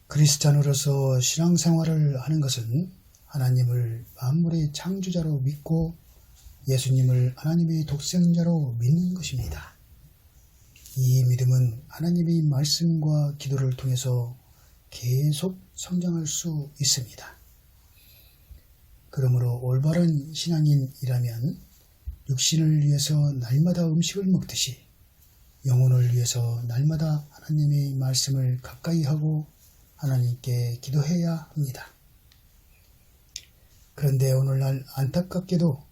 그리스찬으로서 신앙생활을 하는 것은 하나님을 만물의 창조자로 믿고 예수님을 하나님의 독생자로 믿는 것입니다. 이 믿음은 하나님의 말씀과 기도를 통해서 계속 성장할 수 있습니다. 그러므로 올바른 신앙인이라면 육신을 위해서 날마다 음식을 먹듯이 영혼을 위해서 날마다 하나님의 말씀을 가까이 하고 하나님께 기도해야 합니다. 그런데 오늘날 안타깝게도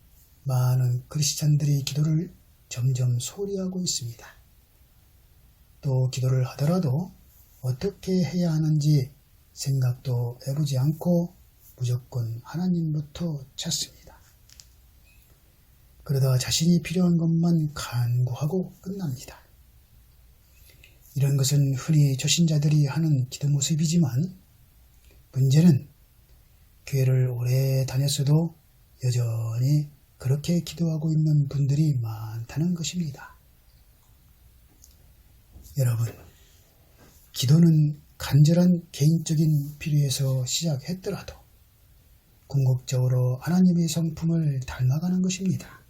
많은 크리스찬들이 기도를 점점 소홀히 하고 있습니다. 또 기도를 하더라도 어떻게 해야 하는지 생각도 해보지 않고 무조건 하나님부터 찾습니다. 그러다 자신이 필요한 것만 간구하고 끝납니다. 이런 것은 흔히 초신자들이 하는 기도 모습이지만 문제는 교회를 오래 다녔어도 여전히 그렇게 기도하고 있는 분들이 많다는 것입니다. 여러분, 기도는 간절한 개인적인 필요에서 시작했더라도 궁극적으로 하나님의 성품을 닮아가는 것입니다.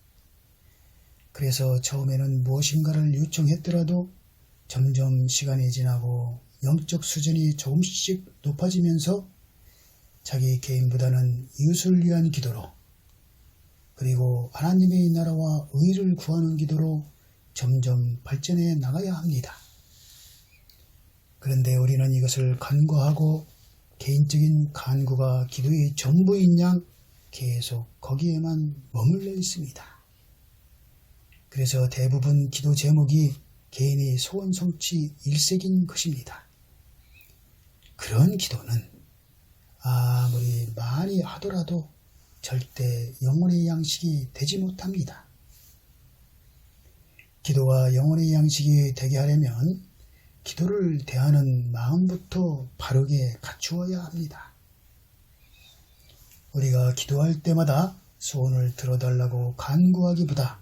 그래서 처음에는 무엇인가를 요청했더라도 점점 시간이 지나고 영적 수준이 조금씩 높아지면서 자기 개인보다는 이웃을 위한 기도로, 그리고 하나님의 나라와 의를 구하는 기도로 점점 발전해 나가야 합니다. 그런데 우리는 이것을 간과하고 개인적인 간구가 기도의 전부인 양 계속 거기에만 머물러 있습니다. 그래서 대부분 기도 제목이 개인의 소원 성취 일색인 것입니다. 그런 기도는 아무리 많이 하더라도 절대 영혼의 양식이 되지 못합니다. 기도가 영혼의 양식이 되게 하려면 기도를 대하는 마음부터 바르게 갖추어야 합니다. 우리가 기도할 때마다 소원을 들어달라고 간구하기보다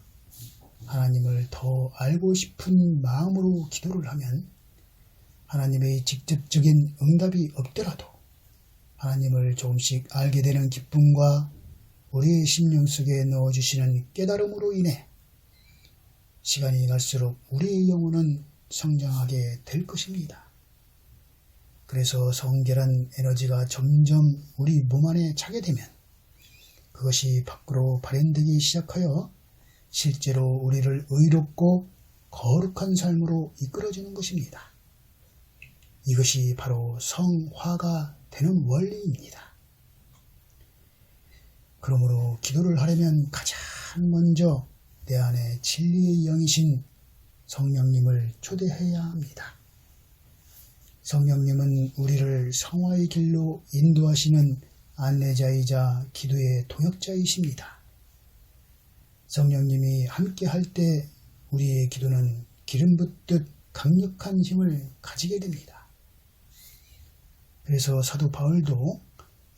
하나님을 더 알고 싶은 마음으로 기도를 하면 하나님의 직접적인 응답이 없더라도 하나님을 조금씩 알게 되는 기쁨과 우리의 심령 속에 넣어주시는 깨달음으로 인해 시간이 갈수록 우리의 영혼은 성장하게 될 것입니다. 그래서 성결한 에너지가 점점 우리 몸 안에 차게 되면 그것이 밖으로 발현되기 시작하여 실제로 우리를 의롭고 거룩한 삶으로 이끌어주는 것입니다. 이것이 바로 성화가 되는 원리입니다. 그러므로 기도를 하려면 가장 먼저 내 안에 진리의 영이신 성령님을 초대해야 합니다. 성령님은 우리를 성화의 길로 인도하시는 안내자이자 기도의 동역자이십니다. 성령님이 함께 할 때 우리의 기도는 기름 붓듯 강력한 힘을 가지게 됩니다. 그래서 사도 바울도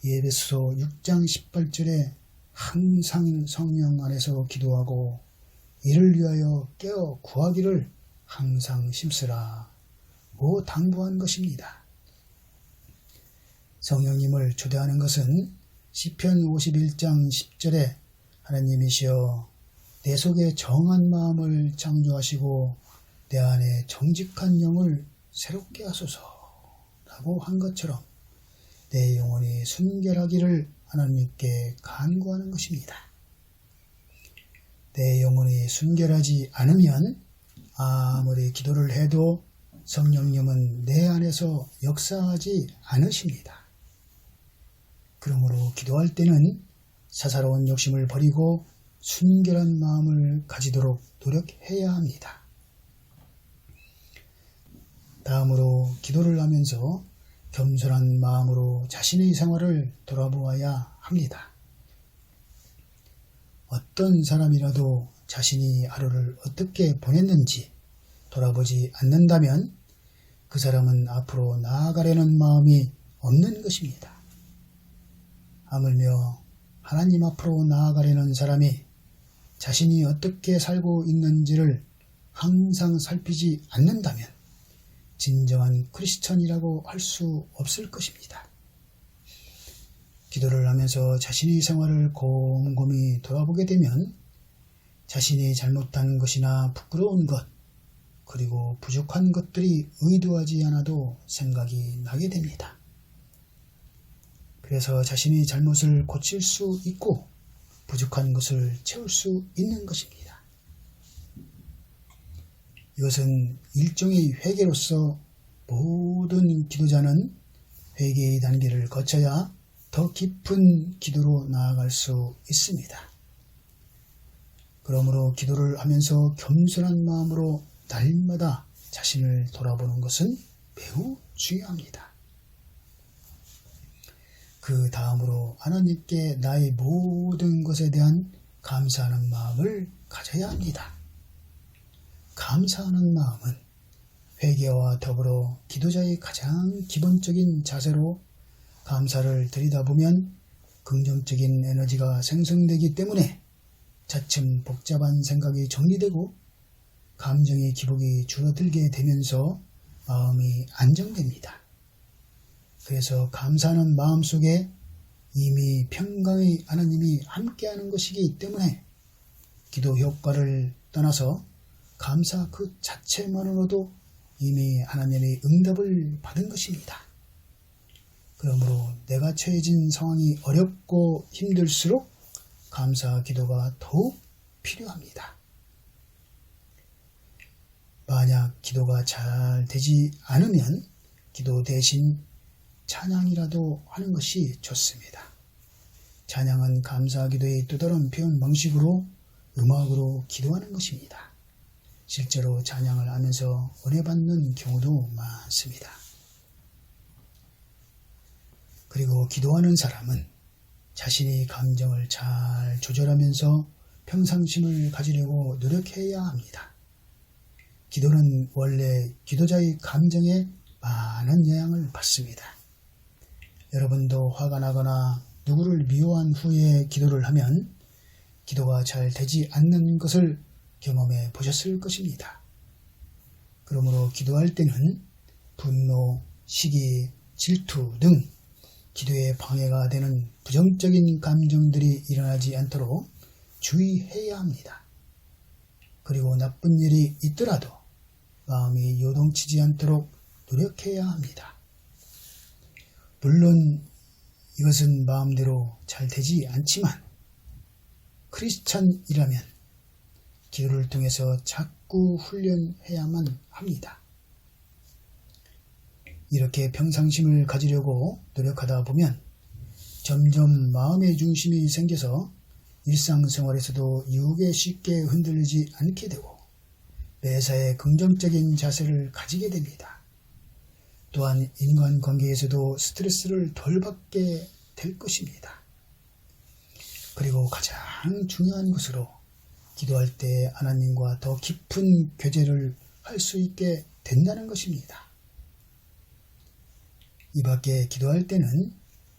에베소서 6장 18절에 항상 성령 안에서 기도하고 이를 위하여 깨어 구하기를 항상 힘쓰라 고 당부한 것입니다. 성령님을 초대하는 것은 시편 51장 10절에 하나님이시여 내 속에 정한 마음을 창조하시고 내 안에 정직한 영을 새롭게 하소서 라고 한 것처럼 내 영혼이 순결하기를 하나님께 간구하는 것입니다. 내 영혼이 순결하지 않으면 아무리 기도를 해도 성령님은 내 안에서 역사하지 않으십니다. 그러므로 기도할 때는 사사로운 욕심을 버리고 순결한 마음을 가지도록 노력해야 합니다. 다음으로 기도를 하면서 겸손한 마음으로 자신의 생활을 돌아보아야 합니다. 어떤 사람이라도 자신이 하루를 어떻게 보냈는지 돌아보지 않는다면 그 사람은 앞으로 나아가려는 마음이 없는 것입니다. 하물며 하나님 앞으로 나아가려는 사람이 자신이 어떻게 살고 있는지를 항상 살피지 않는다면 진정한 크리스천이라고 할 수 없을 것입니다. 기도를 하면서 자신의 생활을 곰곰이 돌아보게 되면 자신이 잘못한 것이나 부끄러운 것, 그리고 부족한 것들이 의도하지 않아도 생각이 나게 됩니다. 그래서 자신의 잘못을 고칠 수 있고 부족한 것을 채울 수 있는 것입니다. 이것은 일종의 회개로서 모든 기도자는 회개의 단계를 거쳐야 더 깊은 기도로 나아갈 수 있습니다. 그러므로 기도를 하면서 겸손한 마음으로 날마다 자신을 돌아보는 것은 매우 중요합니다. 그 다음으로 하나님께 나의 모든 것에 대한 감사하는 마음을 가져야 합니다. 감사하는 마음은 회개와 더불어 기도자의 가장 기본적인 자세로 감사를 드리다 보면 긍정적인 에너지가 생성되기 때문에 차츰 복잡한 생각이 정리되고 감정의 기복이 줄어들게 되면서 마음이 안정됩니다. 그래서 감사하는 마음 속에 이미 평강의 하나님이 함께하는 것이기 때문에 기도 효과를 떠나서 감사 그 자체만으로도 이미 하나님의 응답을 받은 것입니다. 그러므로 내가 처해진 상황이 어렵고 힘들수록 감사 기도가 더욱 필요합니다. 만약 기도가 잘 되지 않으면 기도 대신 찬양이라도 하는 것이 좋습니다. 찬양은 감사 기도의 또 다른 표현 방식으로 음악으로 기도하는 것입니다. 실제로 찬양을 하면서 은혜 받는 경우도 많습니다. 그리고 기도하는 사람은 자신의 감정을 잘 조절하면서 평상심을 가지려고 노력해야 합니다. 기도는 원래 기도자의 감정에 많은 영향을 받습니다. 여러분도 화가 나거나 누구를 미워한 후에 기도를 하면 기도가 잘 되지 않는 것을 경험해 보셨을 것입니다. 그러므로 기도할 때는 분노, 시기, 질투 등 기도에 방해가 되는 부정적인 감정들이 일어나지 않도록 주의해야 합니다. 그리고 나쁜 일이 있더라도 마음이 요동치지 않도록 노력해야 합니다. 물론 이것은 마음대로 잘 되지 않지만 크리스찬이라면 기도를 통해서 자꾸 훈련해야만 합니다. 이렇게 평상심을 가지려고 노력하다 보면 점점 마음의 중심이 생겨서 일상생활에서도 유혹에 쉽게 흔들리지 않게 되고 매사에 긍정적인 자세를 가지게 됩니다. 또한 인간관계에서도 스트레스를 덜 받게 될 것입니다. 그리고 가장 중요한 것으로 기도할 때 하나님과 더 깊은 교제를 할 수 있게 된다는 것입니다. 이 밖에 기도할 때는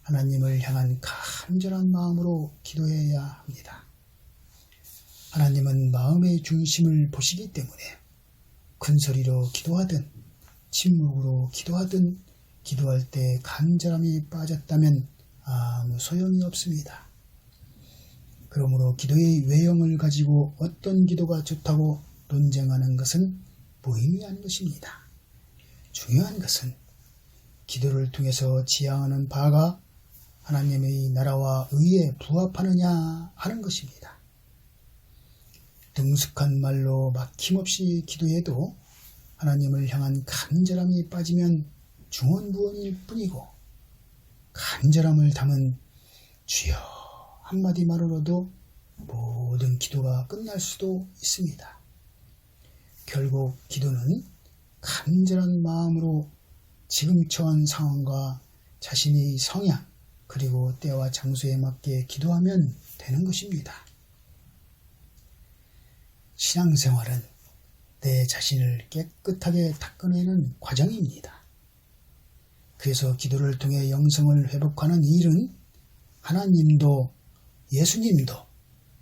하나님을 향한 간절한 마음으로 기도해야 합니다. 하나님은 마음의 중심을 보시기 때문에 큰 소리로 기도하든 침묵으로 기도하든 기도할 때 간절함이 빠졌다면 아무 소용이 없습니다. 그러므로 기도의 외형을 가지고 어떤 기도가 좋다고 논쟁하는 것은 무의미한 것입니다. 중요한 것은 기도를 통해서 지향하는 바가 하나님의 나라와 의에 부합하느냐 하는 것입니다. 능숙한 말로 막힘없이 기도해도 하나님을 향한 간절함이 빠지면 중언부언일 뿐이고 간절함을 담은 주여 한마디만으로도 모든 기도가 끝날 수도 있습니다. 결국 기도는 간절한 마음으로 지금 처한 상황과 자신의 성향 그리고 때와 장소에 맞게 기도하면 되는 것입니다. 신앙생활은 내 자신을 깨끗하게 닦아내는 과정입니다. 그래서 기도를 통해 영성을 회복하는 일은 하나님도 예수님도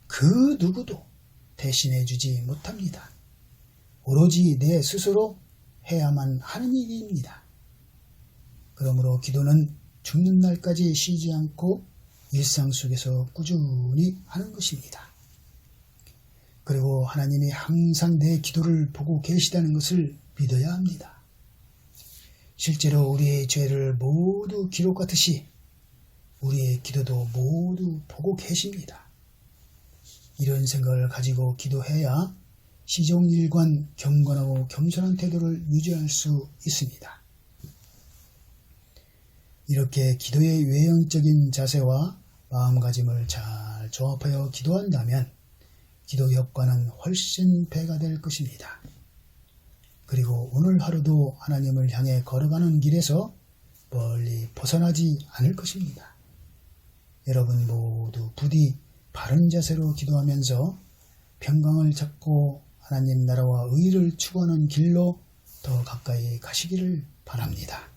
그 누구도 대신해 주지 못합니다. 오로지 내 스스로 해야만 하는 일입니다. 그러므로 기도는 죽는 날까지 쉬지 않고 일상 속에서 꾸준히 하는 것입니다. 그리고 하나님이 항상 내 기도를 보고 계시다는 것을 믿어야 합니다. 실제로 우리의 죄를 모두 기록하듯이 우리의 기도도 모두 보고 계십니다. 이런 생각을 가지고 기도해야 시종일관 경건하고 겸손한 태도를 유지할 수 있습니다. 이렇게 기도의 외형적인 자세와 마음가짐을 잘 조합하여 기도한다면 기도 효과는 훨씬 배가 될 것입니다. 그리고 오늘 하루도 하나님을 향해 걸어가는 길에서 멀리 벗어나지 않을 것입니다. 여러분 모두 부디 바른 자세로 기도하면서 평강을 찾고 하나님 나라와 의를 추구하는 길로 더 가까이 가시기를 바랍니다.